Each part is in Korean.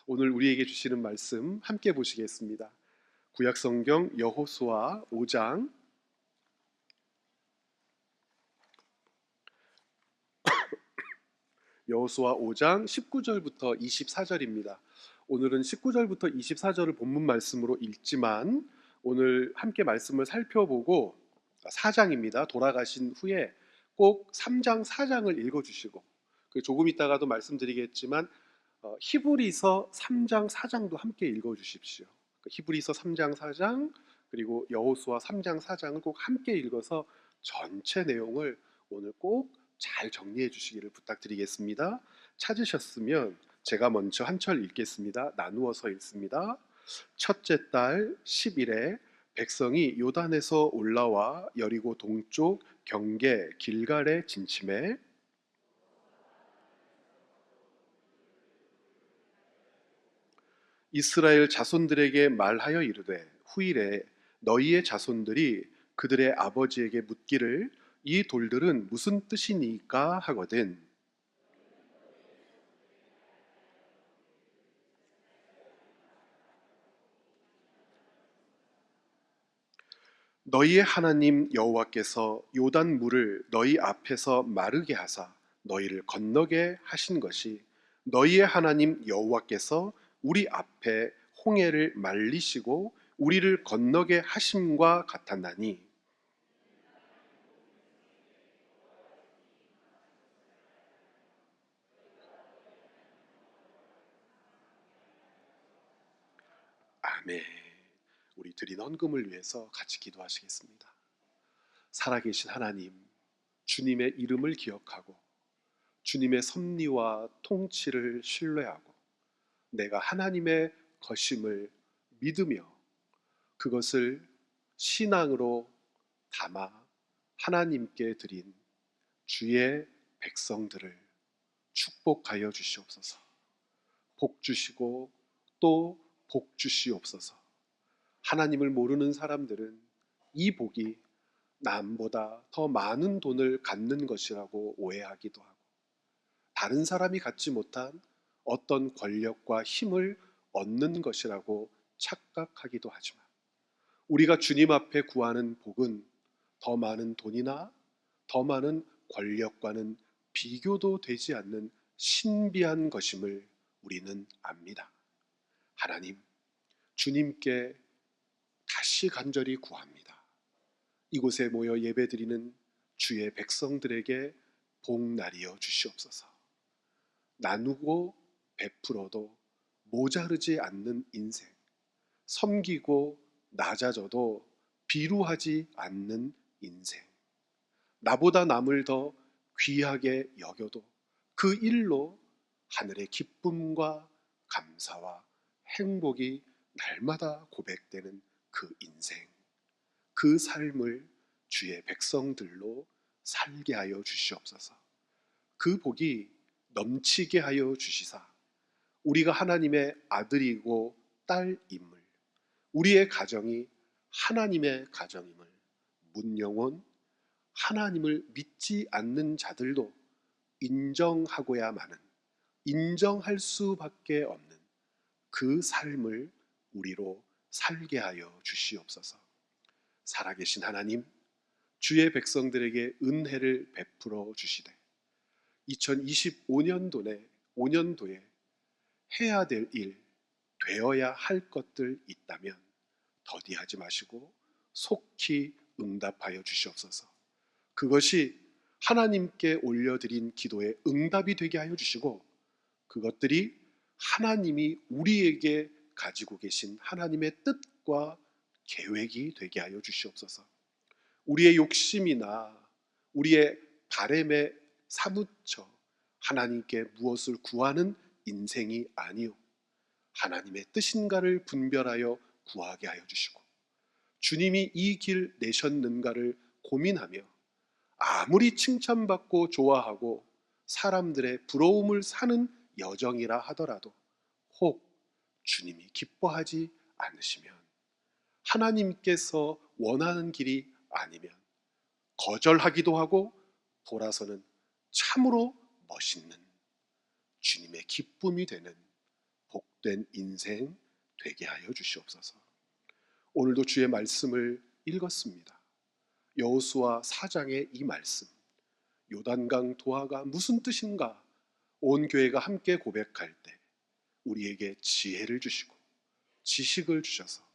오늘 우리에게 주시는 말씀 함께 보시겠습니다. 구약성경 여호수아 5장 여호수아 5장 19절부터 24절입니다. 오늘은 19절부터 24절을 본문 말씀으로 읽지만 오늘 함께 말씀을 살펴보고 4장입니다. 돌아가신 후에 꼭 3장 4장을 읽어주시고 조금 있다가도 말씀드리겠지만 히브리서 3장 4장도 함께 읽어주십시오. 히브리서 3장 4장 그리고 여호수아 3장 4장을 꼭 함께 읽어서 전체 내용을 오늘 꼭 잘 정리해 주시기를 부탁드리겠습니다. 찾으셨으면 제가 먼저 한 철 읽겠습니다. 나누어서 읽습니다. 첫째 달 10일에 백성이 요단에서 올라와 여리고 동쪽 경계 길갈에 진침해 이스라엘 자손들에게 말하여 이르되 후일에 너희의 자손들이 그들의 아버지에게 묻기를 이 돌들은 무슨 뜻이니까 하거든 너희의 하나님 여호와께서 요단 물을 너희 앞에서 마르게 하사 너희를 건너게 하신 것이 너희의 하나님 여호와께서 우리 앞에 홍해를 말리시고 우리를 건너게 하심과 같았나니 아멘. 우리 드린 헌금을 위해서 같이 기도하시겠습니다. 살아계신 하나님, 주님의 이름을 기억하고 주님의 섭리와 통치를 신뢰하고 내가 하나님의 것임을 믿으며 그것을 신앙으로 담아 하나님께 드린 주의 백성들을 축복하여 주시옵소서. 복 주시고 또 복 주시옵소서. 하나님을 모르는 사람들은 이 복이 남보다 더 많은 돈을 갖는 것이라고 오해하기도 하고 다른 사람이 갖지 못한 어떤 권력과 힘을 얻는 것이라고 착각하기도 하지만 우리가 주님 앞에 구하는 복은 더 많은 돈이나 더 많은 권력과는 비교도 되지 않는 신비한 것임을 우리는 압니다. 하나님, 주님께 다시 간절히 구합니다. 이곳에 모여 예배드리는 주의 백성들에게 복 나리어 주시옵소서. 나누고 베풀어도 모자르지 않는 인생, 섬기고 낮아져도 비루하지 않는 인생, 나보다 남을 더 귀하게 여겨도 그 일로 하늘의 기쁨과 감사와 행복이 날마다 고백되는 그 인생, 그 삶을 주의 백성들로 살게 하여 주시옵소서. 그 복이 넘치게 하여 주시사 우리가 하나님의 아들이고 딸임을, 우리의 가정이 하나님의 가정임을 문영원 하나님을 믿지 않는 자들도 인정하고야마는, 인정할 수밖에 없는 그 삶을 우리로 살게 하여 주시옵소서. 살아계신 하나님, 주의 백성들에게 은혜를 베풀어 주시되 2025년도에 해야 될 일, 되어야 할 것들 있다면 더디하지 마시고 속히 응답하여 주시옵소서. 그것이 하나님께 올려드린 기도의 응답이 되게 하여 주시고 그것들이 하나님이 우리에게 가지고 계신 하나님의 뜻과 계획이 되게 하여 주시옵소서. 우리의 욕심이나 우리의 바램에 사무쳐 하나님께 무엇을 구하는 인생이 아니요 하나님의 뜻인가를 분별하여 구하게 하여 주시고 주님이 이 길 내셨는가를 고민하며 아무리 칭찬받고 좋아하고 사람들의 부러움을 사는 여정이라 하더라도 혹 주님이 기뻐하지 않으시면 하나님께서 원하는 길이 아니면 거절하기도 하고 돌아서는 참으로 멋있는 주님의 기쁨이 되는 복된 인생 되게 하여 주시옵소서. 오늘도 주의 말씀을 읽었습니다. 여호수아 4장의 이 말씀, 요단강 도하가 무슨 뜻인가 온 교회가 함께 고백할 때 우리에게 지혜를 주시고 지식을 주셔서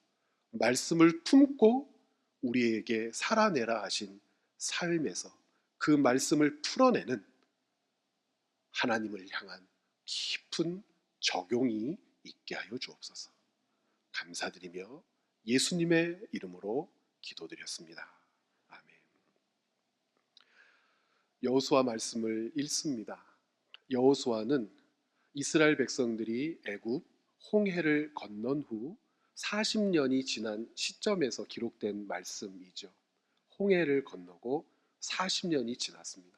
말씀을 품고 우리에게 살아내라 하신 삶에서 그 말씀을 풀어내는 하나님을 향한 깊은 적용이 있게 하여 주옵소서. 감사드리며 예수님의 이름으로 기도드렸습니다. 아멘. 여호수아 말씀을 읽습니다. 여호수아는 이스라엘 백성들이 애굽 홍해를 건넌 후 40년이 지난 시점에서 기록된 말씀이죠. 홍해를 건너고 40년이 지났습니다.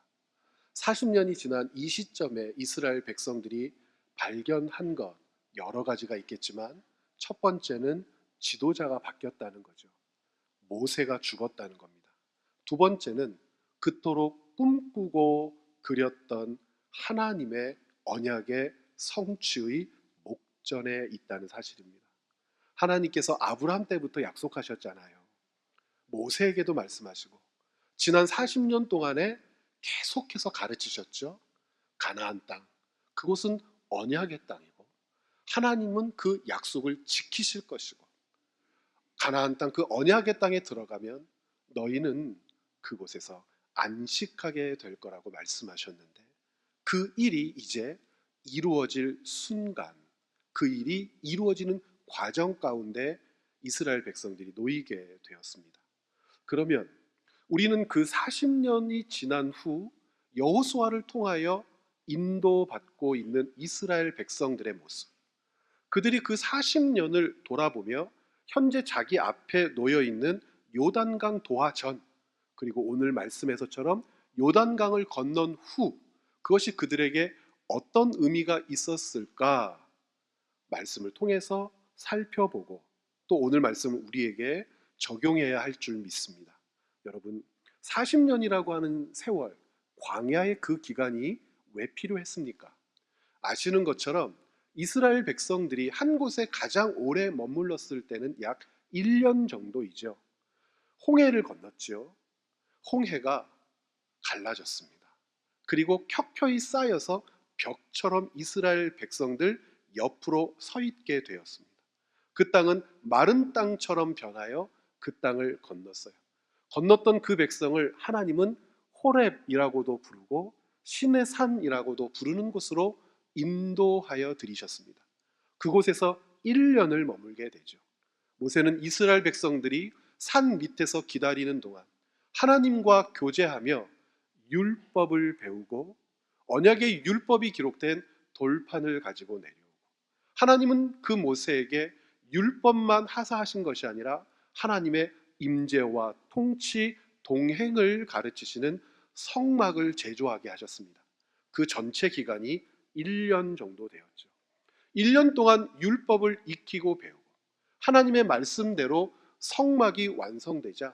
40년이 지난 이 시점에 이스라엘 백성들이 발견한 것 여러 가지가 있겠지만 첫 번째는 지도자가 바뀌었다는 거죠. 모세가 죽었다는 겁니다. 두 번째는 그토록 꿈꾸고 그렸던 하나님의 언약의 성취의 목전에 있다는 사실입니다. 하나님께서 아브라함 때부터 약속하셨잖아요. 모세에게도 말씀하시고 지난 40년 동안에 계속해서 가르치셨죠. 가나안 땅, 그곳은 언약의 땅이고 하나님은 그 약속을 지키실 것이고 가나안 땅, 그 언약의 땅에 들어가면 너희는 그곳에서 안식하게 될 거라고 말씀하셨는데 그 일이 이제 이루어질 순간, 그 일이 이루어지는 과정 가운데 이스라엘 백성들이 놓이게 되었습니다. 그러면 우리는 그 40년이 지난 후 여호수아를 통하여 인도받고 있는 이스라엘 백성들의 모습, 그들이 그 40년을 돌아보며 현재 자기 앞에 놓여 있는 요단강 도하 전, 그리고 오늘 말씀에서처럼 요단강을 건넌 후 그것이 그들에게 어떤 의미가 있었을까 말씀을 통해서 살펴보고 또 오늘 말씀을 우리에게 적용해야 할 줄 믿습니다. 여러분, 40년이라고 하는 세월, 광야의 그 기간이 왜 필요했습니까? 아시는 것처럼 이스라엘 백성들이 한 곳에 가장 오래 머물렀을 때는 약 1년 정도이죠. 홍해를 건넜죠. 홍해가 갈라졌습니다. 그리고 켜켜이 쌓여서 벽처럼 이스라엘 백성들 옆으로 서 있게 되었습니다. 그 땅은 마른 땅처럼 변하여 그 땅을 건넜어요. 건넜던 그 백성을 하나님은 호렙이라고도 부르고 신의 산이라고도 부르는 곳으로 인도하여 들이셨습니다. 그곳에서 1년을 머물게 되죠. 모세는 이스라엘 백성들이 산 밑에서 기다리는 동안 하나님과 교제하며 율법을 배우고 언약의 율법이 기록된 돌판을 가지고 내려오고 하나님은 그 모세에게 율법만 하사하신 것이 아니라 하나님의 임재와 통치, 동행을 가르치시는 성막을 제조하게 하셨습니다. 그 전체 기간이 1년 정도 되었죠. 1년 동안 율법을 익히고 배우고 하나님의 말씀대로 성막이 완성되자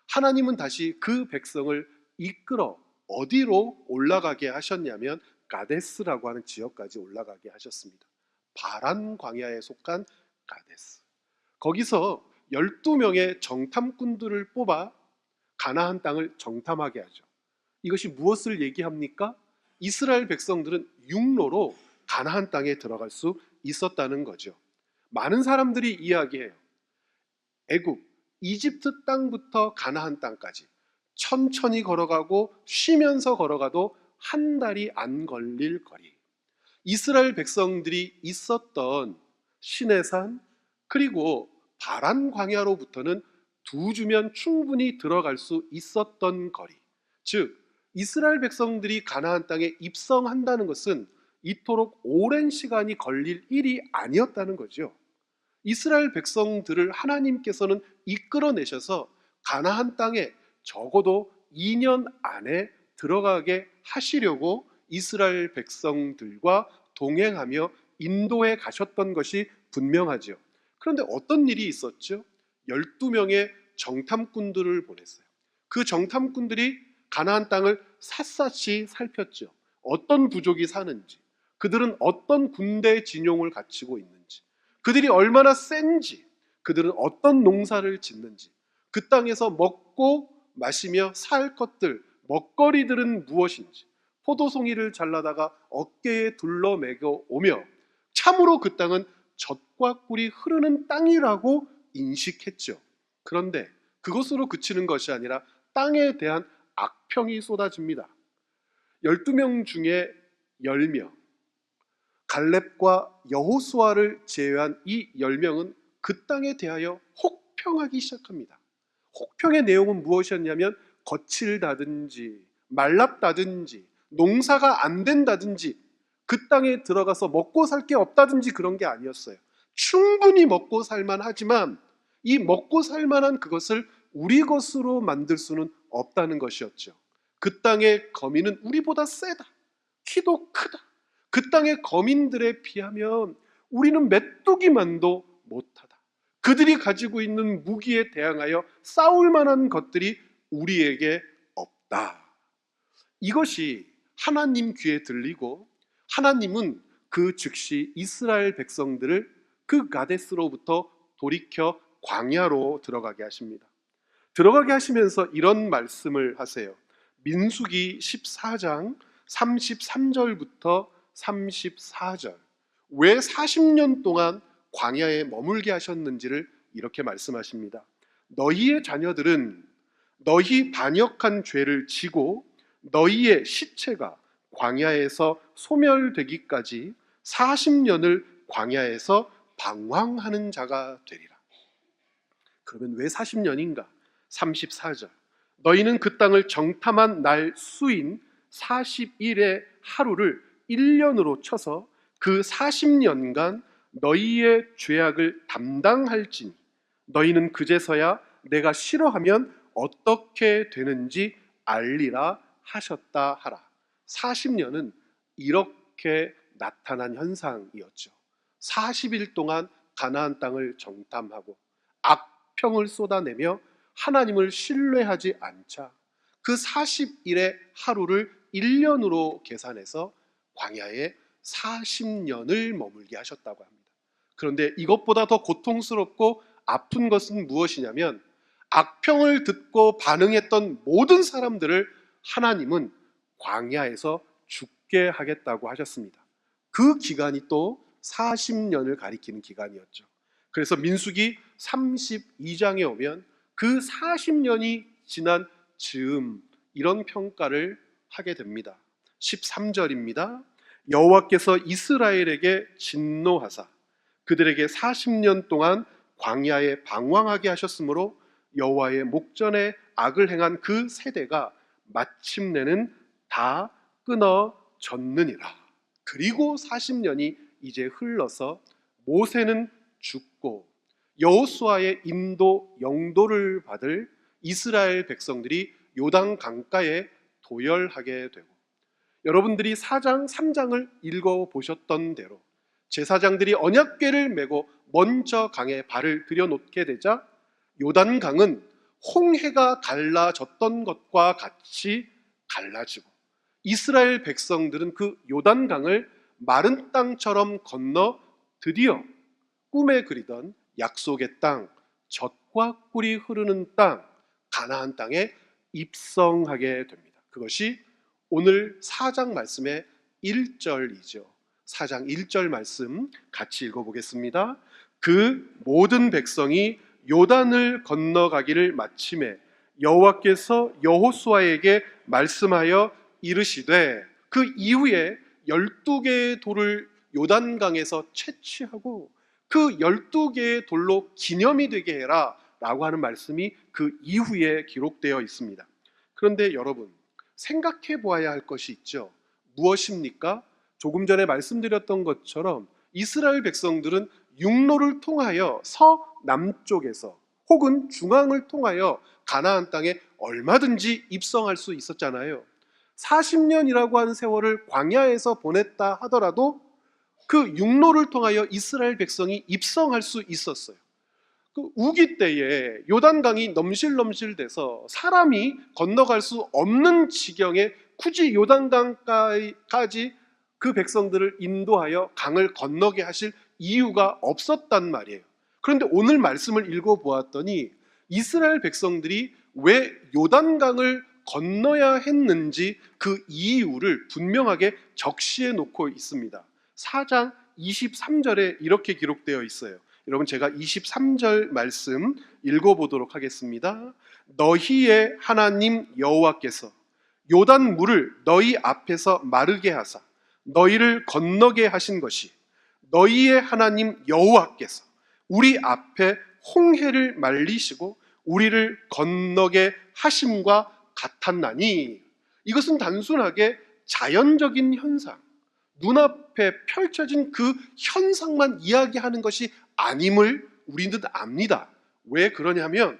하나님은 다시 그 백성을 이끌어 어디로 올라가게 하셨냐면 가데스라고 하는 지역까지 올라가게 하셨습니다. 바란 광야에 속한 가데스. 거기서 12명의 정탐꾼들을 뽑아 가나안 땅을 정탐하게 하죠. 이것이 무엇을 얘기합니까? 이스라엘 백성들은 육로로 가나안 땅에 들어갈 수 있었다는 거죠. 많은 사람들이 이야기해요. 애굽, 이집트 땅부터 가나안 땅까지 천천히 걸어가고 쉬면서 걸어가도 한 달이 안 걸릴 거리. 이스라엘 백성들이 있었던 시내산 그리고 바란 광야로부터는 2주면 충분히 들어갈 수 있었던 거리. 즉 이스라엘 백성들이 가나안 땅에 입성한다는 것은 이토록 오랜 시간이 걸릴 일이 아니었다는 거죠. 이스라엘 백성들을 하나님께서는 이끌어내셔서 가나안 땅에 적어도 2년 안에 들어가게 하시려고 이스라엘 백성들과 동행하며 인도해 가셨던 것이 분명하죠. 그런데 어떤 일이 있었죠? 12명의 정탐꾼들을 보냈어요. 그 정탐꾼들이 가나안 땅을 샅샅이 살폈죠. 어떤 부족이 사는지, 그들은 어떤 군대 진용을 갖추고 있는지, 그들이 얼마나 센지, 그들은 어떤 농사를 짓는지, 그 땅에서 먹고 마시며 살 것들, 먹거리들은 무엇인지, 포도송이를 잘라다가 어깨에 둘러매겨 오며 참으로 그 땅은 젖과 꿀이 흐르는 땅이라고 인식했죠. 그런데 그것으로 그치는 것이 아니라 땅에 대한 악평이 쏟아집니다. 12명 중에 10명, 갈렙과 여호수아를 제외한 이 10명은 그 땅에 대하여 혹평하기 시작합니다. 혹평의 내용은 무엇이었냐면 거칠다든지 말랐다든지 농사가 안 된다든지 그 땅에 들어가서 먹고 살 게 없다든지 그런 게 아니었어요. 충분히 먹고 살만 하지만 이 먹고 살만한 그것을 우리 것으로 만들 수는 없다는 것이었죠. 그 땅의 거민은 우리보다 세다. 키도 크다. 그 땅의 거민들에 비하면 우리는 메뚜기만도 못하다. 그들이 가지고 있는 무기에 대항하여 싸울 만한 것들이 우리에게 없다. 이것이 하나님 귀에 들리고 하나님은 그 즉시 이스라엘 백성들을 그 가데스로부터 돌이켜 광야로 들어가게 하십니다. 들어가게 하시면서 이런 말씀을 하세요. 민수기 14장 33절부터 34절. 왜 40년 동안 광야에 머물게 하셨는지를 이렇게 말씀하십니다. 너희의 자녀들은 너희 반역한 죄를 지고 너희의 시체가 광야에서 소멸되기까지 40년을 광야에서 방황하는 자가 되리라. 그러면 왜 40년인가? 34절. 너희는 그 땅을 정탐한 날 수인 40일의 하루를 1년으로 쳐서 그 40년간 너희의 죄악을 담당할지니 너희는 그제서야 내가 싫어하면 어떻게 되는지 알리라 하셨다 하라. 40년은 이렇게 나타난 현상이었죠. 40일 동안 가나안 땅을 정탐하고 악평을 쏟아내며 하나님을 신뢰하지 않자 그 40일의 하루를 1년으로 계산해서 광야에 40년을 머물게 하셨다고 합니다. 그런데 이것보다 더 고통스럽고 아픈 것은 무엇이냐면 악평을 듣고 반응했던 모든 사람들을 하나님은 광야에서 죽게 하겠다고 하셨습니다. 그 기간이 또 40년을 가리키는 기간이었죠. 그래서 민수기 32장에 오면 그 40년이 지난 즈음 이런 평가를 하게 됩니다. 13절입니다. 여호와께서 이스라엘에게 진노하사 그들에게 40년 동안 광야에 방황하게 하셨으므로 여호와의 목전에 악을 행한 그 세대가 마침내는 다 끊어졌느니라. 그리고 40년이 이제 흘러서 모세는 죽고 여호수아의 인도 영도를 받을 이스라엘 백성들이 요단 강가에 도열하게 되고, 여러분들이 4장 3장을 읽어보셨던 대로 제사장들이 언약궤를 메고 먼저 강에 발을 들여놓게 되자 요단강은 홍해가 갈라졌던 것과 같이 갈라지고 이스라엘 백성들은 그 요단강을 마른 땅처럼 건너 드디어 꿈에 그리던 약속의 땅, 젖과 꿀이 흐르는 땅, 가나안 땅에 입성하게 됩니다. 그것이 오늘 4장 말씀의 1절이죠. 4장 1절 말씀 같이 읽어보겠습니다. 그 모든 백성이 요단을 건너가기를 마침에 여호와께서 여호수아에게 말씀하여 이르시되, 그 이후에 12개의 돌을 요단강에서 채취하고 그 12개의 돌로 기념이 되게 해라 라고 하는 말씀이 그 이후에 기록되어 있습니다. 그런데 여러분, 생각해 보아야 할 것이 있죠. 무엇입니까? 조금 전에 말씀드렸던 것처럼 이스라엘 백성들은 육로를 통하여 서남쪽에서 혹은 중앙을 통하여 가나안 땅에 얼마든지 입성할 수 있었잖아요. 40년이라고 하는 세월을 광야에서 보냈다 하더라도 그 육로를 통하여 이스라엘 백성이 입성할 수 있었어요. 그 우기 때에 요단강이 넘실넘실돼서 사람이 건너갈 수 없는 지경에 굳이 요단강까지 그 백성들을 인도하여 강을 건너게 하실 이유가 없었단 말이에요. 그런데 오늘 말씀을 읽어보았더니 이스라엘 백성들이 왜 요단강을 건너야 했는지 그 이유를 분명하게 적시해 놓고 있습니다. 4장 23절에 이렇게 기록되어 있어요. 여러분, 제가 23절 말씀 읽어보도록 하겠습니다. 너희의 하나님 여호와께서 요단 물을 너희 앞에서 마르게 하사 너희를 건너게 하신 것이 너희의 하나님 여호와께서 우리 앞에 홍해를 말리시고 우리를 건너게 하심과 같았나니. 이것은 단순하게 자연적인 현상, 눈앞에 펼쳐진 그 현상만 이야기하는 것이 아님을 우리는 압니다. 왜 그러냐면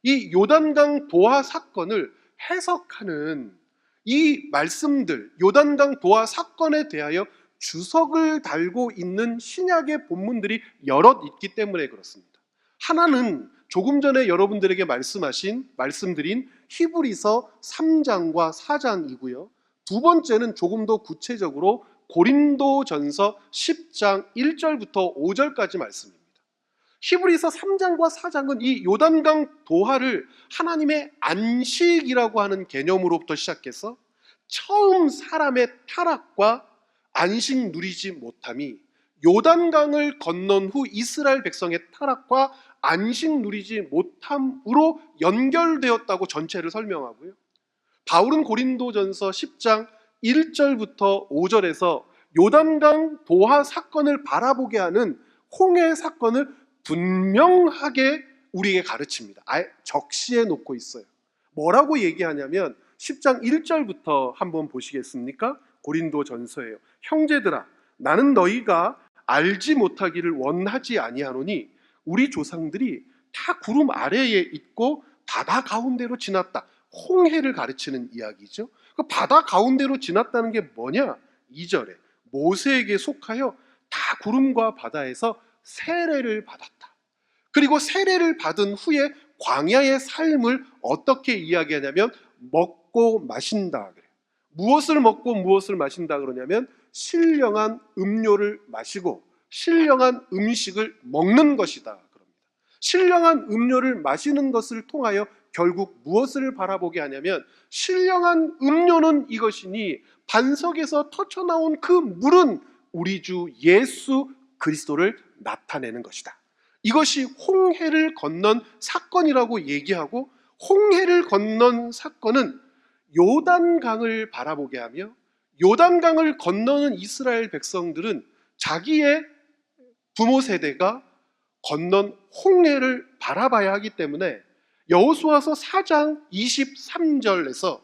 이 요단강 도하 사건을 해석하는 이 말씀들, 요단강 도하 사건에 대하여 주석을 달고 있는 신약의 본문들이 여럿 있기 때문에 그렇습니다. 하나는 조금 전에 여러분들에게 말씀드린 히브리서 3장과 4장이고요. 두 번째는 조금 더 구체적으로 고린도전서 10장 1절부터 5절까지 말씀입니다. 히브리서 3장과 4장은 이 요단강 도하를 하나님의 안식이라고 하는 개념으로부터 시작해서 처음 사람의 타락과 안식 누리지 못함이 요단강을 건넌 후 이스라엘 백성의 타락과 안식 누리지 못함으로 연결되었다고 전체를 설명하고요. 바울은 고린도전서 10장 1절부터 5절에서 요단강 도하 사건을 바라보게 하는 홍해 사건을 분명하게 우리에게 가르칩니다. 아예 적시해 놓고 있어요. 뭐라고 얘기하냐면 10장 1절부터 한번 보시겠습니까? 고린도전서예요. 형제들아, 나는 너희가 알지 못하기를 원하지 아니하노니 우리 조상들이 다 구름 아래에 있고 바다 가운데로 지났다. 홍해를 가르치는 이야기죠. 그 바다 가운데로 지났다는 게 뭐냐? 2절에 모세에게 속하여 다 구름과 바다에서 세례를 받았다. 그리고 세례를 받은 후에 광야의 삶을 어떻게 이야기하냐면 먹고 마신다 그래요. 무엇을 먹고 무엇을 마신다 그러냐면 신령한 음료를 마시고 신령한 음식을 먹는 것이다 그럽니다. 신령한 음료를 마시는 것을 통하여 결국 무엇을 바라보게 하냐면 신령한 음료는 이것이니 반석에서 터쳐나온 그 물은 우리 주 예수 그리스도를 나타내는 것이다. 이것이 홍해를 건넌 사건이라고 얘기하고, 홍해를 건넌 사건은 요단강을 바라보게 하며 요단강을 건너는 이스라엘 백성들은 자기의 부모 세대가 건넌 홍해를 바라봐야 하기 때문에 여호수아서 4장 23절에서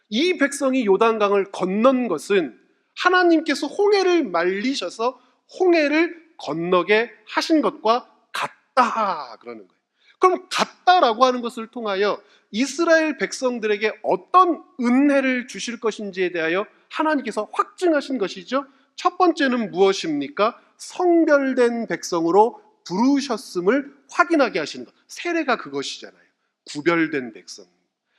이 백성이 요단강을 건넌 것은 하나님께서 홍해를 말리셔서 홍해를 건너게 하신 것과 같다 그러는 거예요. 그럼 같다라고 하는 것을 통하여 이스라엘 백성들에게 어떤 은혜를 주실 것인지에 대하여 하나님께서 확증하신 것이죠. 첫 번째는 무엇입니까? 성별된 백성으로 부르셨음을 확인하게 하시는 것. 세례가 그것이잖아요. 구별된 백성,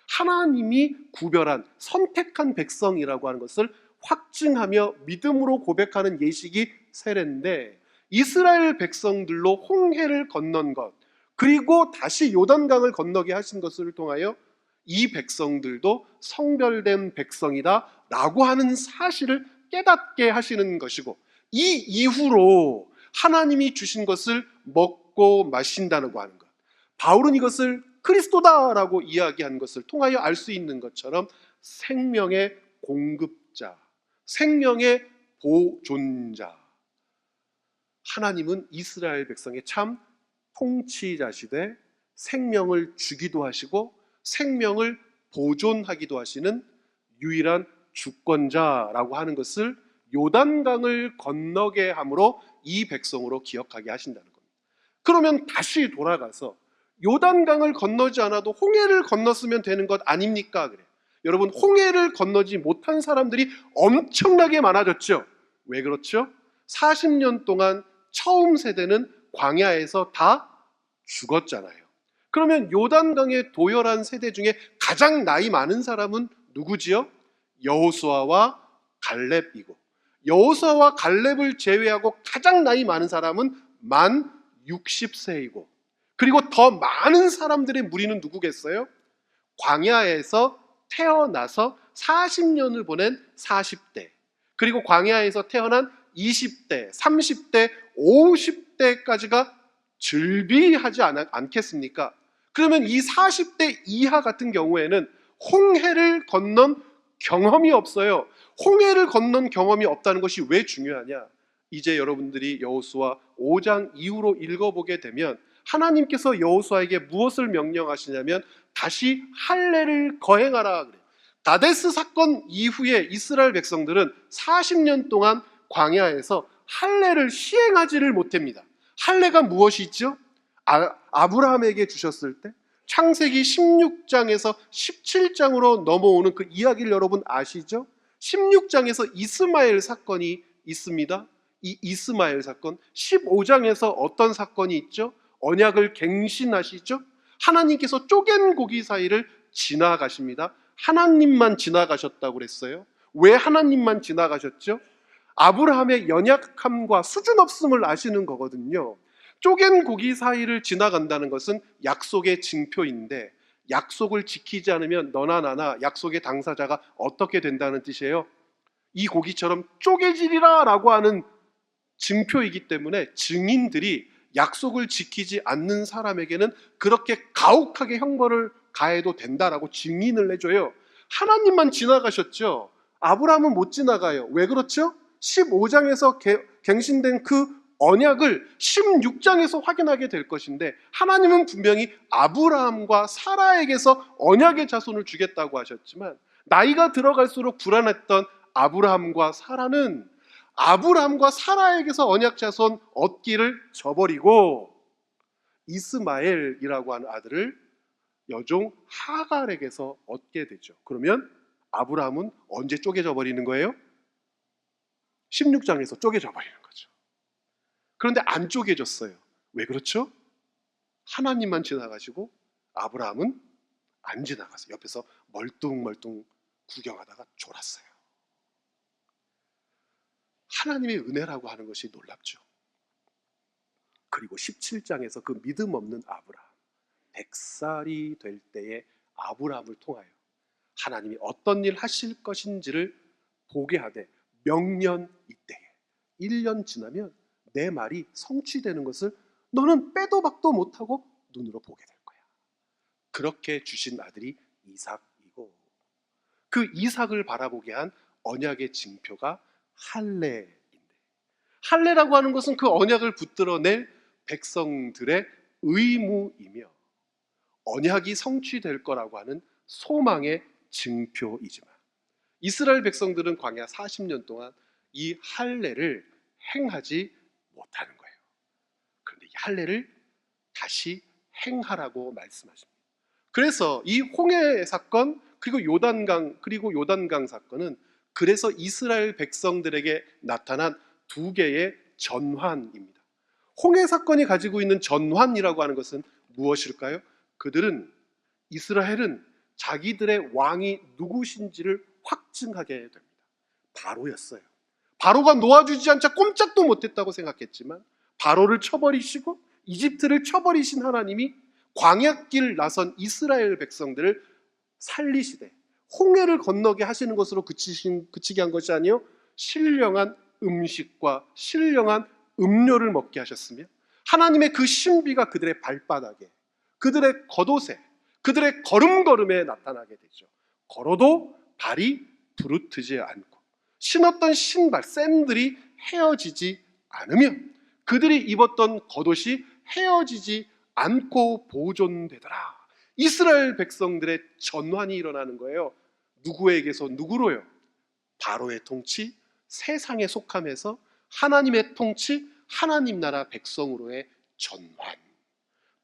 하나님이 구별한 선택한 백성이라고 하는 것을 확증하며 믿음으로 고백하는 예식이 세례인데, 이스라엘 백성들로 홍해를 건넌 것, 그리고 다시 요단강을 건너게 하신 것을 통하여 이 백성들도 성별된 백성이다 라고 하는 사실을 깨닫게 하시는 것이고, 이 이후로 하나님이 주신 것을 먹고 마신다고 하는 것, 바울은 이것을 그리스도다라고 이야기한 것을 통하여 알 수 있는 것처럼 생명의 공급자, 생명의 보존자, 하나님은 이스라엘 백성의 참 통치자시되 생명을 주기도 하시고 생명을 보존하기도 하시는 유일한 주권자라고 하는 것을 요단강을 건너게 함으로 이 백성으로 기억하게 하신다는 겁니다. 그러면 다시 돌아가서 요단강을 건너지 않아도 홍해를 건넜으면 되는 것 아닙니까? 그래. 여러분, 홍해를 건너지 못한 사람들이 엄청나게 많아졌죠. 왜 그렇죠? 40년 동안 처음 세대는 광야에서 다 죽었잖아요. 그러면 요단강에 도열한 세대 중에 가장 나이 많은 사람은 누구지요? 여호수아와 갈렙이고, 여호수아와 갈렙을 제외하고 가장 나이 많은 사람은 만 60세이고, 그리고 더 많은 사람들의 무리는 누구겠어요? 광야에서 태어나서 40년을 보낸 40대, 그리고 광야에서 태어난 20대, 30대, 50대까지가 즐비하지 않겠습니까? 그러면 이 40대 이하 같은 경우에는 홍해를 건넌 경험이 없어요. 홍해를 건넌 경험이 없다는 것이 왜 중요하냐? 이제 여러분들이 여호수아 5장 이후로 읽어보게 되면 하나님께서 여호수아에게 무엇을 명령하시냐면 다시 할례를 거행하라 그래요. 가데스 사건 이후에 이스라엘 백성들은 40년 동안 광야에서 할례를 시행하지를 못합니다. 할례가 무엇이 있죠? 아브라함에게 주셨을 때 창세기 16장에서 17장으로 넘어오는 그 이야기를 여러분 아시죠? 16장에서 이스마엘 사건이 있습니다. 이 이스마엘 사건, 15장에서 어떤 사건이 있죠? 언약을 갱신하시죠? 하나님께서 쪼갠 고기 사이를 지나가십니다. 하나님만 지나가셨다고 그랬어요. 왜 하나님만 지나가셨죠? 아브라함의 연약함과 수준 없음을 아시는 거거든요. 쪼갠 고기 사이를 지나간다는 것은 약속의 징표인데, 약속을 지키지 않으면 너나 나나 약속의 당사자가 어떻게 된다는 뜻이에요? 이 고기처럼 쪼개지리라 라고 하는 징표이기 때문에 증인들이 약속을 지키지 않는 사람에게는 그렇게 가혹하게 형벌을 가해도 된다라고 증인을 해줘요. 하나님만 지나가셨죠. 아브라함은 못 지나가요. 왜 그렇죠? 15장에서 갱신된 그 언약을 16장에서 확인하게 될 것인데, 하나님은 분명히 아브라함과 사라에게서 언약의 자손을 주겠다고 하셨지만, 나이가 들어갈수록 불안했던 아브라함과 사라는 아브라함과 사라에게서 언약 자손 얻기를 저버리고 이스마엘이라고 하는 아들을 여종 하갈에게서 얻게 되죠. 그러면 아브라함은 언제 쪼개져 버리는 거예요? 16장에서 쪼개져 버리는 거죠. 그런데 안 쪼개졌어요. 왜 그렇죠? 하나님만 지나가시고 아브라함은 안 지나갔어요. 옆에서 멀뚱멀뚱 구경하다가 졸았어요. 하나님의 은혜라고 하는 것이 놀랍죠. 그리고 17장에서 그 믿음 없는 아브라함, 100살이 될 때에 아브라함을 통하여 하나님이 어떤 일 하실 것인지를 보게 하되, 명년 이때에 1년 지나면 내 말이 성취되는 것을 너는 빼도 박도 못하고 눈으로 보게 될 거야. 그렇게 주신 아들이 이삭이고, 그 이삭을 바라보게 한 언약의 징표가 할례인데, 할례라고 하는 것은 그 언약을 붙들어낼 백성들의 의무이며 언약이 성취될 거라고 하는 소망의 징표이지만, 이스라엘 백성들은 광야 40년 동안 이 할례를 행하지 못하는 거예요. 그런데 이 할례를 다시 행하라고 말씀하십니다. 그래서 이 홍해 사건, 그리고 요단강 사건은 그래서 이스라엘 백성들에게 나타난 두 개의 전환입니다. 홍해 사건이 가지고 있는 전환이라고 하는 것은 무엇일까요? 이스라엘은 자기들의 왕이 누구신지를 확증하게 됩니다. 바로였어요. 바로가 놓아주지 않자 꼼짝도 못했다고 생각했지만, 바로를 쳐버리시고 이집트를 쳐버리신 하나님이 광야길 나선 이스라엘 백성들을 살리시되 홍해를 건너게 하시는 것으로 그치게 한 것이 아니요, 신령한 음식과 신령한 음료를 먹게 하셨으며, 하나님의 그 신비가 그들의 발바닥에, 그들의 겉옷에, 그들의 걸음걸음에 나타나게 되죠. 걸어도 발이 부르트지 않고, 신었던 신발, 샌들이 헤어지지 않으면, 그들이 입었던 겉옷이 헤어지지 않고 보존되더라. 이스라엘 백성들의 전환이 일어나는 거예요. 누구에게서 누구로요? 바로의 통치, 세상에 속함에서 하나님의 통치, 하나님 나라 백성으로의 전환.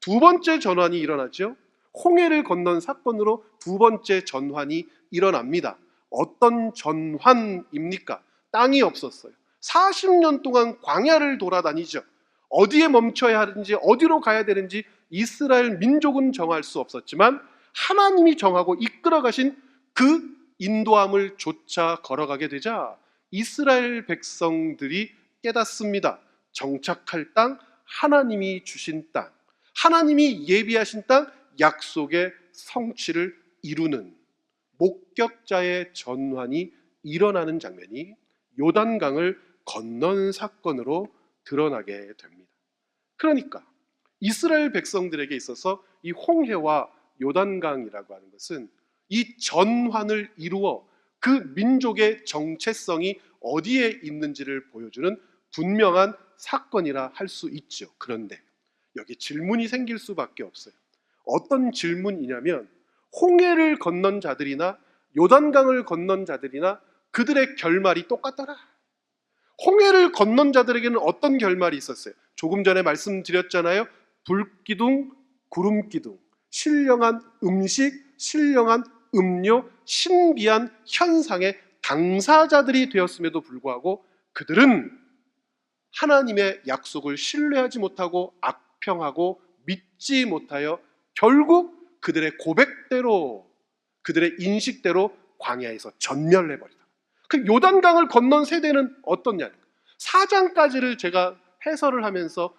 두 번째 전환이 일어나죠. 홍해를 건넌 사건으로 두 번째 전환이 일어납니다. 어떤 전환입니까? 땅이 없었어요. 40년 동안 광야를 돌아다니죠. 어디에 멈춰야 하는지, 어디로 가야 되는지 이스라엘 민족은 정할 수 없었지만, 하나님이 정하고 이끌어 가신 그 인도함을 쫓아 걸어가게 되자 이스라엘 백성들이 깨닫습니다. 정착할 땅, 하나님이 주신 땅, 하나님이 예비하신 땅, 약속의 성취를 이루는 목격자의 전환이 일어나는 장면이 요단강을 건넌 사건으로 드러나게 됩니다. 그러니까 이스라엘 백성들에게 있어서 이 홍해와 요단강이라고 하는 것은 이 전환을 이루어 그 민족의 정체성이 어디에 있는지를 보여주는 분명한 사건이라 할 수 있죠. 그런데 여기 질문이 생길 수밖에 없어요. 어떤 질문이냐면 홍해를 건넌 자들이나 요단강을 건넌 자들이나 그들의 결말이 똑같더라. 홍해를 건넌 자들에게는 어떤 결말이 있었어요? 조금 전에 말씀드렸잖아요. 불기둥, 구름기둥, 신령한 음식, 신령한 음료, 신비한 현상의 당사자들이 되었음에도 불구하고 그들은 하나님의 약속을 신뢰하지 못하고 악평하고 믿지 못하여 결국 그들의 고백대로, 그들의 인식대로 광야에서 전멸해버리다. 그 요단강을 건넌 세대는 어떻냐? 4장까지를 제가 해설을 하면서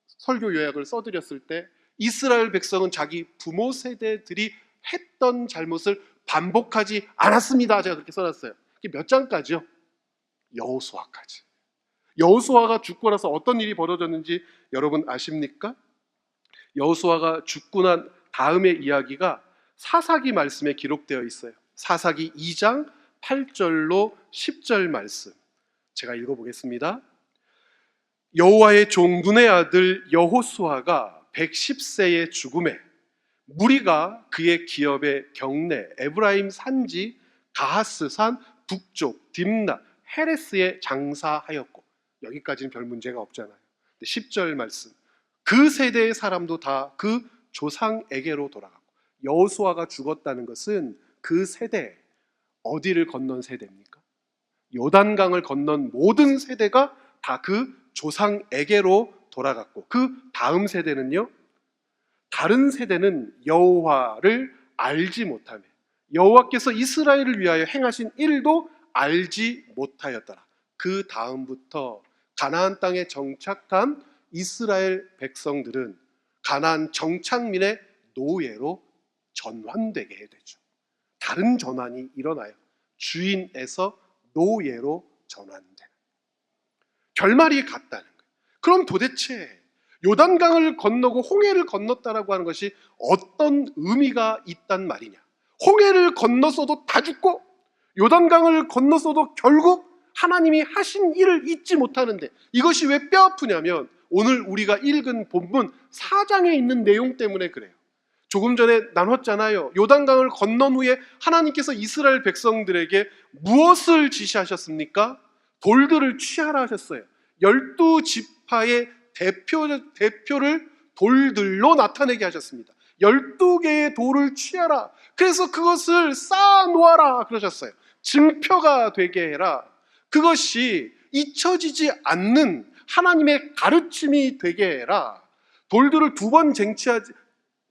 설교 요약을 써드렸을 때 이스라엘 백성은 자기 부모 세대들이 했던 잘못을 반복하지 않았습니다. 제가 그렇게 써놨어요. 몇 장까지요? 여호수아까지. 여호수아가 죽고 나서 어떤 일이 벌어졌는지 여러분 아십니까? 여호수아가 죽고 난 다음의 이야기가 사사기 말씀에 기록되어 있어요. 사사기 2장 8절로 10절 말씀 제가 읽어보겠습니다. 여호와의 종 눈의 아들 여호수아가 110세의 죽음에 무리가 그의 기업의 경내 에브라임 산지 가하스산 북쪽 딥나 헤레스에 장사하였고, 여기까지는 별 문제가 없잖아요. 10절 말씀, 그 세대의 사람도 다 그 조상에게로 돌아가고, 여호수아가 죽었다는 것은 그 세대, 어디를 건넌 세대입니까? 요단강을 건넌 모든 세대가 다 그 조상에게로 돌아갔고, 그 다음 세대는요, 다른 세대는 여호와를 알지 못하며 여호와께서 이스라엘을 위하여 행하신 일도 알지 못하였더라. 그 다음부터 가나안 땅에 정착한 이스라엘 백성들은 가나안 정착민의 노예로 전환되게 되죠. 다른 전환이 일어나요. 주인에서 노예로 전환되는 결말이 같다는 거예요. 그럼 도대체 요단강을 건너고 홍해를 건넜다라고 하는 것이 어떤 의미가 있단 말이냐? 홍해를 건넜어도 다 죽고 요단강을 건넜어도 결국 하나님이 하신 일을 잊지 못하는데, 이것이 왜 뼈아프냐면 오늘 우리가 읽은 본문 4장에 있는 내용 때문에 그래요. 조금 전에 나눴잖아요. 요단강을 건넌 후에 하나님께서 이스라엘 백성들에게 무엇을 지시하셨습니까? 돌들을 취하라 하셨어요. 12지파의 대표를 돌들로 나타내게 하셨습니다. 12개의 돌을 취하라. 그래서 그것을 쌓아 놓아라 그러셨어요. 증표가 되게 해라. 그것이 잊혀지지 않는 하나님의 가르침이 되게 해라. 돌들을 2번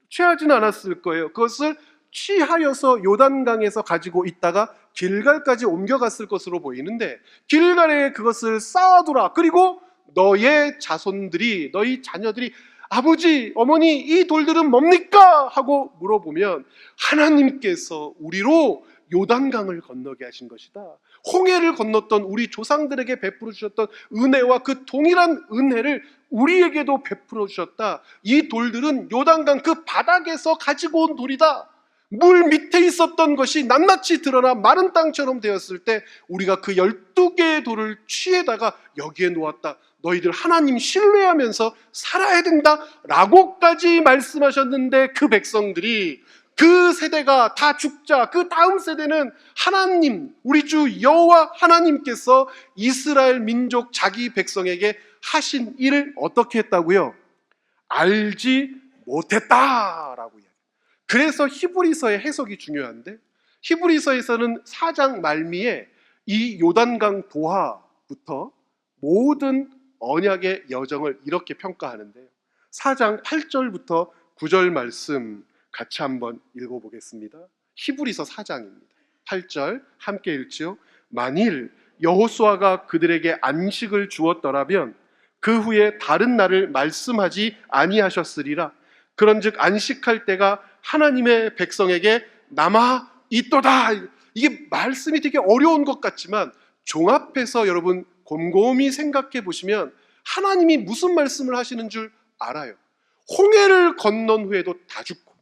취하지는 않았을 거예요. 그것을 취하여서 요단강에서 가지고 있다가 길갈까지 옮겨갔을 것으로 보이는데, 길갈에 그것을 쌓아두라. 그리고 너의 자손들이, 너희 자녀들이 아버지, 어머니, 이 돌들은 뭡니까? 하고 물어보면 하나님께서 우리로 요단강을 건너게 하신 것이다. 홍해를 건넜던 우리 조상들에게 베풀어 주셨던 은혜와 그 동일한 은혜를 우리에게도 베풀어 주셨다. 이 돌들은 요단강 그 바닥에서 가지고 온 돌이다. 물 밑에 있었던 것이 낱낱이 드러나 마른 땅처럼 되었을 때 우리가 그 12개의 돌을 취해다가 여기에 놓았다. 너희들 하나님 신뢰하면서 살아야 된다 라고까지 말씀하셨는데, 그 백성들이, 그 세대가 다 죽자 그 다음 세대는 하나님, 우리 주 여호와 하나님께서 이스라엘 민족 자기 백성에게 하신 일을 어떻게 했다고요? 알지 못했다라고 이야기해요. 그래서 히브리서의 해석이 중요한데, 히브리서에서는 4장 말미에 이 요단강 도하부터 모든 언약의 여정을 이렇게 평가하는데요. 4장 8절부터 9절 말씀 같이 한번 읽어보겠습니다. 히브리서 4장입니다. 8절 함께 읽지요. 만일 여호수아가 그들에게 안식을 주었더라면 그 후에 다른 날을 말씀하지 아니하셨으리라. 그런즉 안식할 때가 하나님의 백성에게 남아 있도다. 이게 말씀이 되게 어려운 것 같지만 종합해서 여러분 곰곰이 생각해 보시면 하나님이 무슨 말씀을 하시는 줄 알아요. 홍해를 건넌 후에도 다 죽고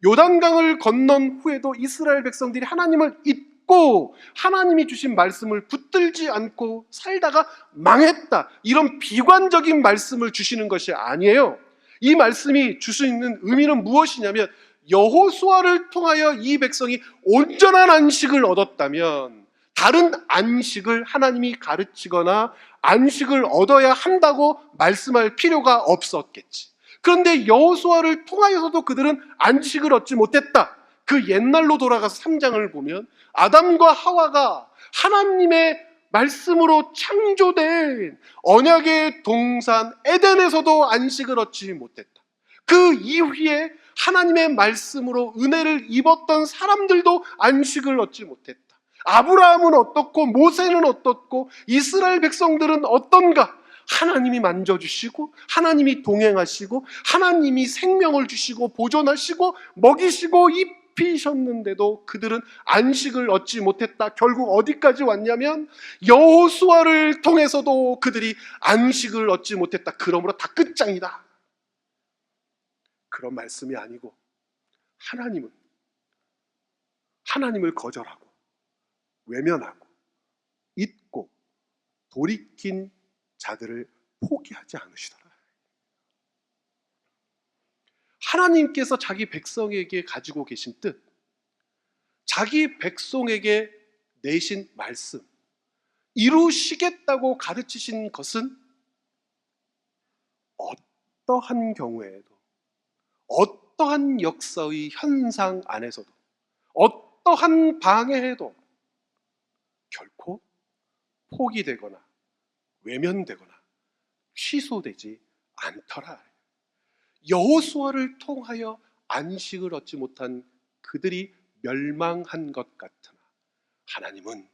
요단강을 건넌 후에도 이스라엘 백성들이 하나님을 잊고 하나님이 주신 말씀을 붙들지 않고 살다가 망했다. 이런 비관적인 말씀을 주시는 것이 아니에요. 이 말씀이 줄 수 있는 의미는 무엇이냐면 여호수아를 통하여 이 백성이 온전한 안식을 얻었다면 다른 안식을 하나님이 가르치거나 안식을 얻어야 한다고 말씀할 필요가 없었겠지. 그런데 여호수아를 통하여서도 그들은 안식을 얻지 못했다. 그 옛날로 돌아가서 3장을 보면 아담과 하와가 하나님의 말씀으로 창조된 언약의 동산 에덴에서도 안식을 얻지 못했다. 그 이후에 하나님의 말씀으로 은혜를 입었던 사람들도 안식을 얻지 못했다. 아브라함은 어떻고 모세는 어떻고 이스라엘 백성들은 어떤가? 하나님이 만져주시고 하나님이 동행하시고 하나님이 생명을 주시고 보존하시고 먹이시고 입히셨는데도 그들은 안식을 얻지 못했다. 결국 어디까지 왔냐면 여호수아를 통해서도 그들이 안식을 얻지 못했다. 그러므로 다 끝장이다. 그런 말씀이 아니고 하나님을 거절하고 외면하고 잊고 돌이킨 자들을 포기하지 않으시더라. 하나님께서 자기 백성에게 가지고 계신 뜻, 자기 백성에게 내신 말씀, 이루시겠다고 가르치신 것은 어떠한 경우에도, 어떠한 역사의 현상 안에서도, 어떠한 방해에도 결코 포기되거나 외면되거나 취소되지 않더라. 여호수아를 통하여 안식을 얻지 못한 그들이 멸망한 것 같으나 하나님은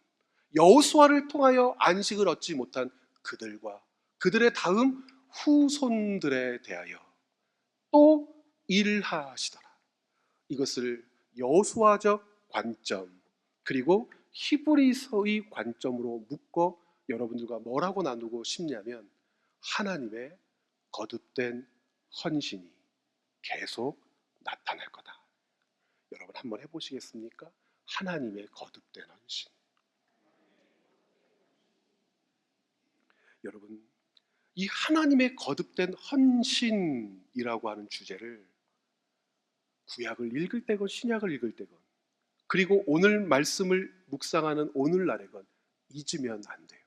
여호수아를 통하여 안식을 얻지 못한 그들과 그들의 다음 후손들에 대하여 또 일하시더라. 이것을 여호수아적 관점 그리고 히브리서의 관점으로 묶어 여러분들과 뭐라고 나누고 싶냐면 하나님의 거듭된 헌신이 계속 나타날 거다. 여러분 한번 해보시겠습니까? 하나님의 거듭된 헌신. 여러분, 이 하나님의 거듭된 헌신이라고 하는 주제를 구약을 읽을 때건 신약을 읽을 때건 그리고 오늘 말씀을 묵상하는 오늘날에건 잊으면 안 돼요.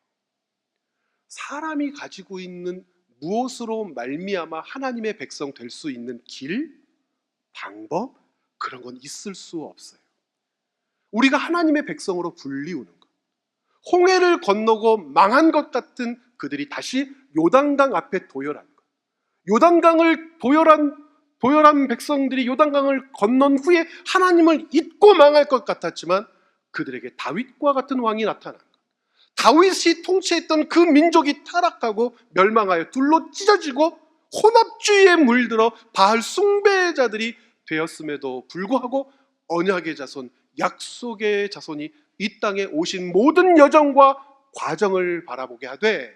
사람이 가지고 있는 무엇으로 말미암아 하나님의 백성 될 수 있는 길, 방법 그런 건 있을 수 없어요. 우리가 하나님의 백성으로 불리우는 것, 홍해를 건너고 망한 것 같은 그들이 다시 요단강 앞에 도열한 것, 요단강을 도열한 백성들이 요단강을 건넌 후에 하나님을 잊고 망할 것 같았지만 그들에게 다윗과 같은 왕이 나타난 것, 다윗이 통치했던 그 민족이 타락하고 멸망하여 둘로 찢어지고 혼합주의에 물들어 바알 숭배자들이 되었음에도 불구하고 언약의 자손, 약속의 자손이 이 땅에 오신 모든 여정과 과정을 바라보게 하되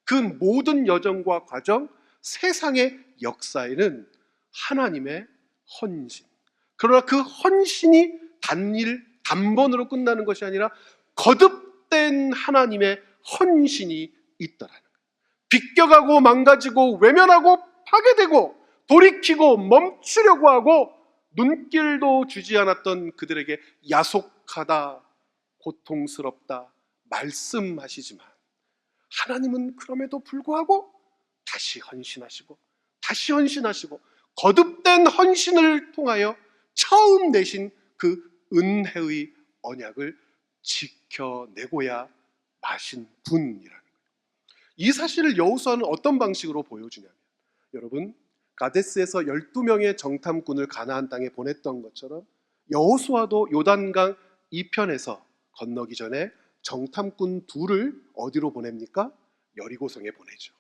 그 모든 여정과 과정, 세상의 역사에는 하나님의 헌신, 그러나 그 헌신이 단번으로 끝나는 것이 아니라 거듭된 하나님의 헌신이 있더라는 거예요. 비껴가고 망가지고 외면하고 파괴되고 돌이키고 멈추려고 하고 눈길도 주지 않았던 그들에게 야속하다, 고통스럽다 말씀하시지만 하나님은 그럼에도 불구하고 다시 헌신하시고 다시 헌신하시고 거듭된 헌신을 통하여 처음 내신 그 은혜의 언약을 지켜내고야 마신 분이라는 거예요. 이 사실을 여호수아는 어떤 방식으로 보여주냐면, 여러분 가데스에서 12명의 정탐꾼을 가나안 땅에 보냈던 것처럼 여호수아도 요단강 이편에서 건너기 전에 정탐꾼 둘을 어디로 보냅니까? 여리고성에 보내죠.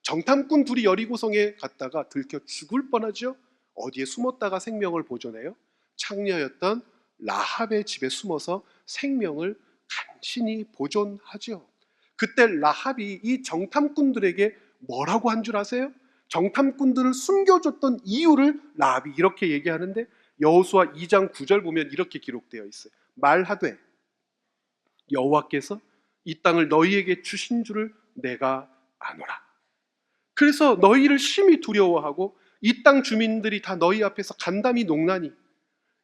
정탐꾼 둘이 여리고성에 갔다가 들켜 죽을 뻔하죠. 어디에 숨었다가 생명을 보존해요? 창녀였던 라합의 집에 숨어서 생명을 간신히 보존하죠. 그때 라합이 이 정탐꾼들에게 뭐라고 한 줄 아세요? 정탐꾼들을 숨겨줬던 이유를 라합이 이렇게 얘기하는데, 여호수아 2장 9절 보면 이렇게 기록되어 있어요. 말하되 여호와께서 이 땅을 너희에게 주신 줄을 내가 아노라. 그래서 너희를 심히 두려워하고 이 땅 주민들이 다 너희 앞에서 간담이 농나니,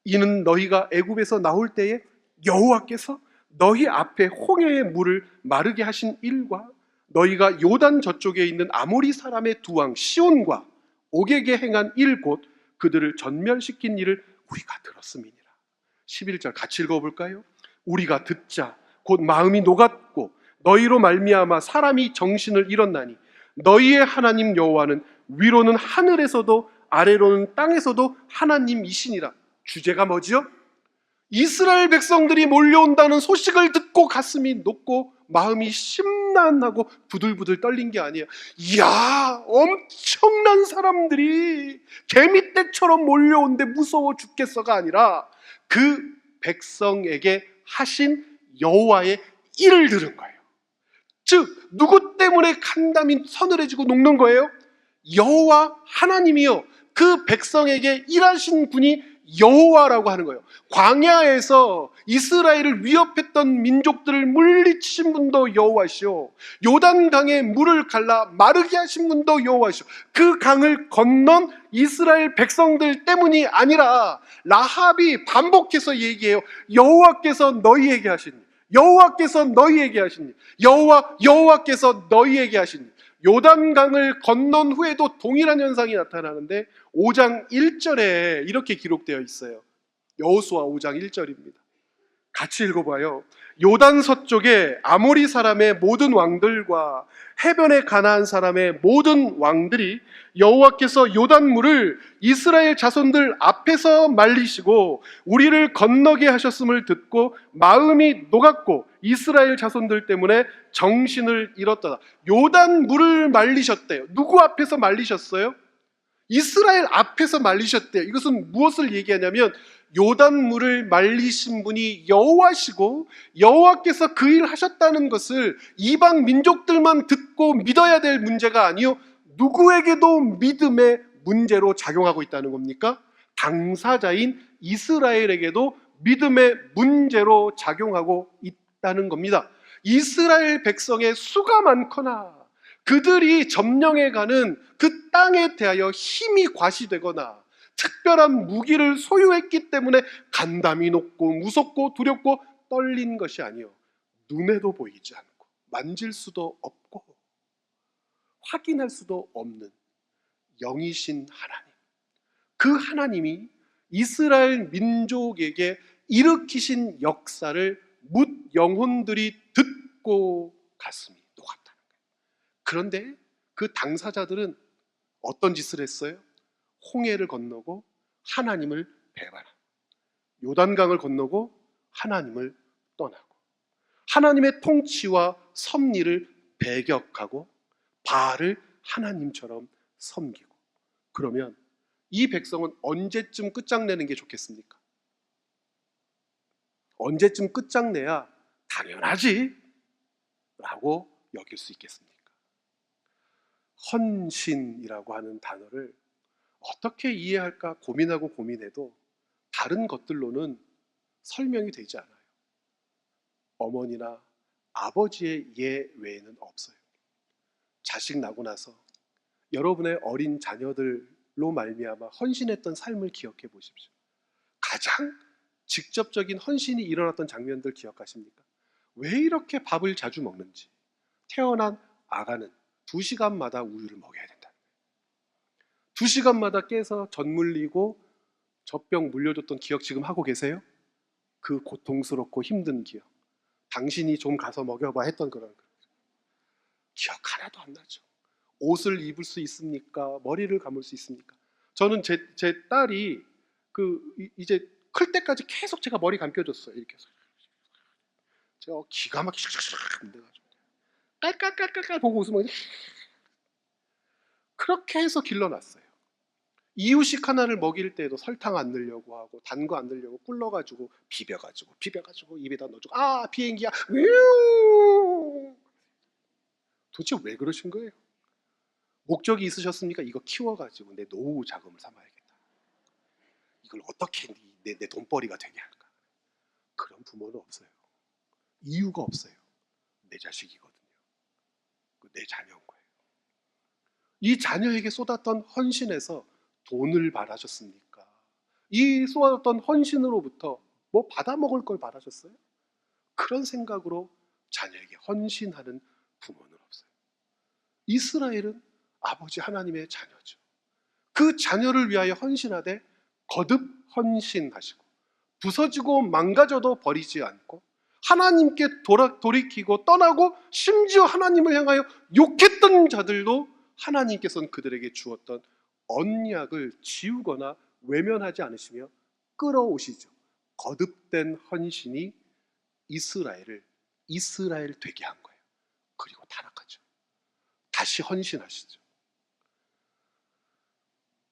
이는 너희가 애굽에서 나올 때에 여호와께서 너희 앞에 홍해의 물을 마르게 하신 일과 너희가 요단 저쪽에 있는 아모리 사람의 두 왕 시온과 옥에게 행한 일 곧 그들을 전멸시킨 일을 우리가 들었음이니라. 11절 같이 읽어볼까요? 우리가 듣자 곧 마음이 녹았고 너희로 말미암아 사람이 정신을 잃었나니 너희의 하나님 여호와는 위로는 하늘에서도 아래로는 땅에서도 하나님이시니라. 주제가 뭐지요? 이스라엘 백성들이 몰려온다는 소식을 듣고 가슴이 녹고 마음이 심란하고 부들부들 떨린 게 아니에요. 이야, 엄청난 사람들이 개미떼처럼 몰려온데 무서워 죽겠어가 아니라 그 백성에게 하신 여호와의 일을 들은 거예요. 즉 누구 때문에 간담이 서늘해지고 녹는 거예요? 여호와 하나님이요, 그 백성에게 일하신 분이 여호와라고 하는 거예요. 광야에서 이스라엘을 위협했던 민족들을 물리치신 분도 여호와시오, 요단강에 물을 갈라 마르게 하신 분도 여호와시오. 그 강을 건넌 이스라엘 백성들 때문이 아니라 라합이 반복해서 얘기해요. 여호와께서 너희에게 하신 일, 여호와께서 너희에게 하신 일, 여호와께서 너희에게 하신 일. 요단강을 건넌 후에도 동일한 현상이 나타나는데 5장 1절에 이렇게 기록되어 있어요. 여호수아 5장 1절입니다. 같이 읽어봐요. 요단 서쪽에 아모리 사람의 모든 왕들과 해변의 가나안 사람의 모든 왕들이 여호와께서 요단물을 이스라엘 자손들 앞에서 말리시고 우리를 건너게 하셨음을 듣고 마음이 녹았고 이스라엘 자손들 때문에 정신을 잃었다. 요단물을 말리셨대요. 누구 앞에서 말리셨어요? 이스라엘 앞에서 말리셨대요. 이것은 무엇을 얘기하냐면 요단물을 말리신 분이 여호와시고 여호와께서 그 일 하셨다는 것을 이방 민족들만 듣고 믿어야 될 문제가 아니요, 누구에게도 믿음의 문제로 작용하고 있다는 겁니까? 당사자인 이스라엘에게도 믿음의 문제로 작용하고 있다는 겁니다. 이스라엘 백성의 수가 많거나 그들이 점령해가는 그 땅에 대하여 힘이 과시되거나 특별한 무기를 소유했기 때문에 간담이 높고 무섭고 두렵고 떨린 것이 아니요, 눈에도 보이지 않고 만질 수도 없고 확인할 수도 없는 영이신 하나님, 그 하나님이 이스라엘 민족에게 일으키신 역사를 뭇 영혼들이 듣고 가슴이 녹았다는 거예요. 그런데 그 당사자들은 어떤 짓을 했어요? 홍해를 건너고 하나님을 배반하고 요단강을 건너고 하나님을 떠나고 하나님의 통치와 섭리를 배격하고 바알을 하나님처럼 섬기고. 그러면 이 백성은 언제쯤 끝장내는 게 좋겠습니까? 언제쯤 끝장내야 당연하지 라고 여길 수 있겠습니까? 헌신이라고 하는 단어를 어떻게 이해할까 고민하고 고민해도 다른 것들로는 설명이 되지 않아요. 어머니나 아버지의 예 외에는 없어요. 자식 낳고 나서 여러분의 어린 자녀들로 말미암아 헌신했던 삶을 기억해 보십시오. 가장 직접적인 헌신이 일어났던 장면들 기억하십니까? 왜 이렇게 밥을 자주 먹는지. 태어난 아가는 2시간마다 우유를 먹여야 된다. 2시간마다 깨서 젖 물리고 젖병 물려줬던 기억 지금 하고 계세요? 그 고통스럽고 힘든 기억. 당신이 좀 가서 먹여봐 했던 그런 기억 하나도 안 나죠. 옷을 입을 수 있습니까? 머리를 감을 수 있습니까? 저는 제 딸이 이제 클 때까지 계속 제가 머리 감겨줬어요. 이렇게 해서. 제가 기가 막히게 샥샥 내가지고 깔깔깔깔깔 보고 웃으면 그렇게 해서 길러놨어요. 이유식 하나를 먹일 때도 설탕 안 넣으려고 하고 단 거 안 넣으려고 꿀러가지고 비벼가지고 입에다 넣어주고 비행기야 도대체 왜 그러신 거예요? 목적이 있으셨습니까? 이거 키워가지고 내 노후 자금을 삼아야겠다. 이걸 어떻게 내 돈벌이가 되게 할까? 그런 부모는 없어요. 이유가 없어요. 내 자식이거든요. 내 자녀인 거예요. 이 자녀에게 쏟았던 헌신에서 돈을 바라셨습니까? 이 쏟았던 헌신으로부터 뭐 받아먹을 걸 바라셨어요? 그런 생각으로 자녀에게 헌신하는 부모는 없어요. 이스라엘은 아버지 하나님의 자녀죠. 그 자녀를 위하여 헌신하되 거듭 헌신하시고 부서지고 망가져도 버리지 않고 하나님께 돌이키고 떠나고 심지어 하나님을 향하여 욕했던 자들도 하나님께서는 그들에게 주었던 언약을 지우거나 외면하지 않으시며 끌어오시죠. 거듭된 헌신이 이스라엘 되게 한 거예요. 그리고 타락하죠. 다시 헌신하시죠.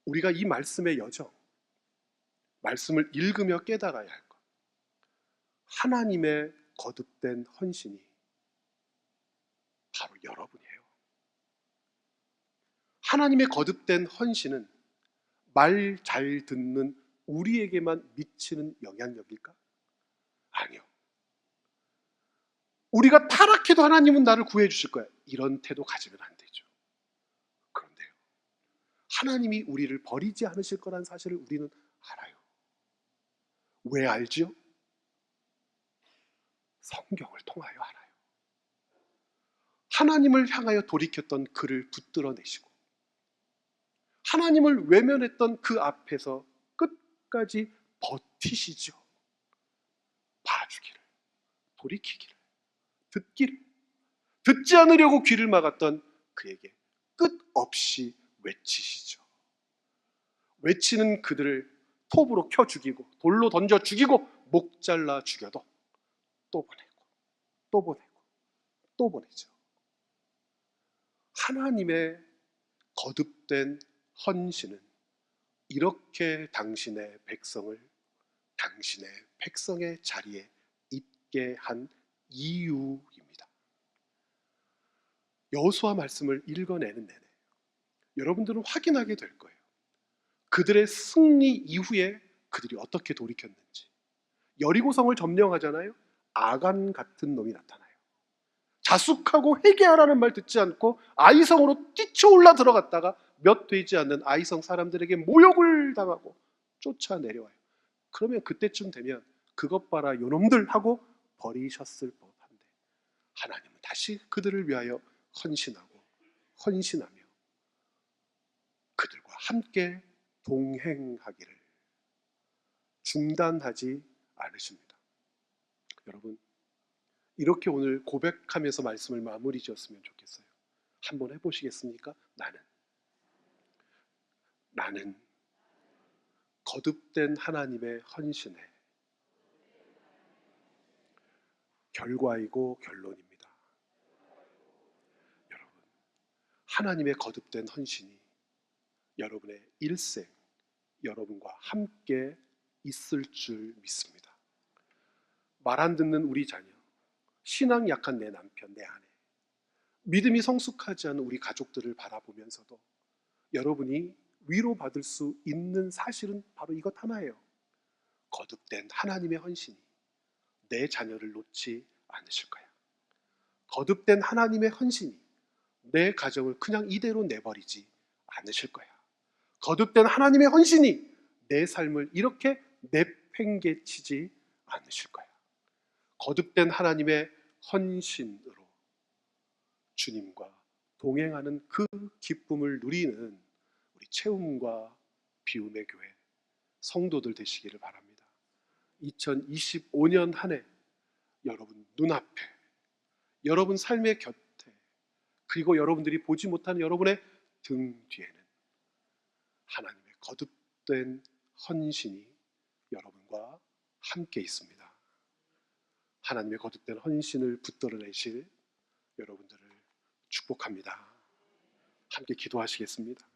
우리가 이 말씀의 여정, 말씀을 읽으며 깨달아야 할 것. 하나님의 거듭된 헌신이 바로 여러분이에요. 하나님의 거듭된 헌신은 말 잘 듣는 우리에게만 미치는 영향력일까? 아니요. 우리가 타락해도 하나님은 나를 구해 주실 거야. 이런 태도 가지면 안 되죠. 그런데요. 하나님이 우리를 버리지 않으실 거란 사실을 우리는 알아요. 왜 알지요? 성경을 통하여 알아요. 하나님을 향하여 돌이켰던 그를 붙들어내시고 하나님을 외면했던 그 앞에서 끝까지 버티시죠. 봐주기를, 돌이키기를, 듣기를, 듣지 않으려고 귀를 막았던 그에게 끝없이 외치시죠. 외치는 그들을 톱으로 켜 죽이고 돌로 던져 죽이고 목 잘라 죽여도 또 보내고 또 보내고 또 보내죠. 하나님의 거듭된 헌신은 이렇게 당신의 백성의 자리에 있게 한 이유입니다. 여호수아 말씀을 읽어내는 내내 여러분들은 확인하게 될 거예요. 그들의 승리 이후에 그들이 어떻게 돌이켰는지. 여리고성을 점령하잖아요. 아간 같은 놈이 나타나요. 자숙하고 회개하라는 말 듣지 않고 아이성으로 뛰쳐올라 들어갔다가 몇 되지 않는 아이성 사람들에게 모욕을 당하고 쫓아내려와요. 그러면 그때쯤 되면 그것 봐라 요놈들 하고 버리셨을 법한데 하나님은 다시 그들을 위하여 헌신하며 그들과 함께 동행하기를 중단하지 않으십니다. 여러분, 이렇게 오늘 고백하면서 말씀을 마무리 지었으면 좋겠어요. 한번 해보시겠습니까? 나는 거듭된 하나님의 헌신의 결과이고 결론입니다. 여러분, 하나님의 거듭된 헌신이 여러분의 일생, 여러분과 함께 있을 줄 믿습니다. 말 안 듣는 우리 자녀, 신앙 약한 내 남편, 내 아내, 믿음이 성숙하지 않은 우리 가족들을 바라보면서도 여러분이 위로받을 수 있는 사실은 바로 이것 하나예요. 거듭된 하나님의 헌신이 내 자녀를 놓지 않으실 거야. 거듭된 하나님의 헌신이 내 가정을 그냥 이대로 내버리지 않으실 거야. 거듭된 하나님의 헌신이 내 삶을 이렇게 내팽개치지 않으실 거야. 거듭된 하나님의 헌신으로 주님과 동행하는 그 기쁨을 누리는 우리 채움과 비움의 교회 성도들 되시기를 바랍니다. 2025년 한 해 여러분 눈앞에, 여러분 삶의 곁에, 그리고 여러분들이 보지 못하는 여러분의 등 뒤에는 하나님의 거듭된 헌신이 여러분과 함께 있습니다. 하나님의 거듭된 헌신을 붙들어내실 여러분들을 축복합니다. 함께 기도하시겠습니다.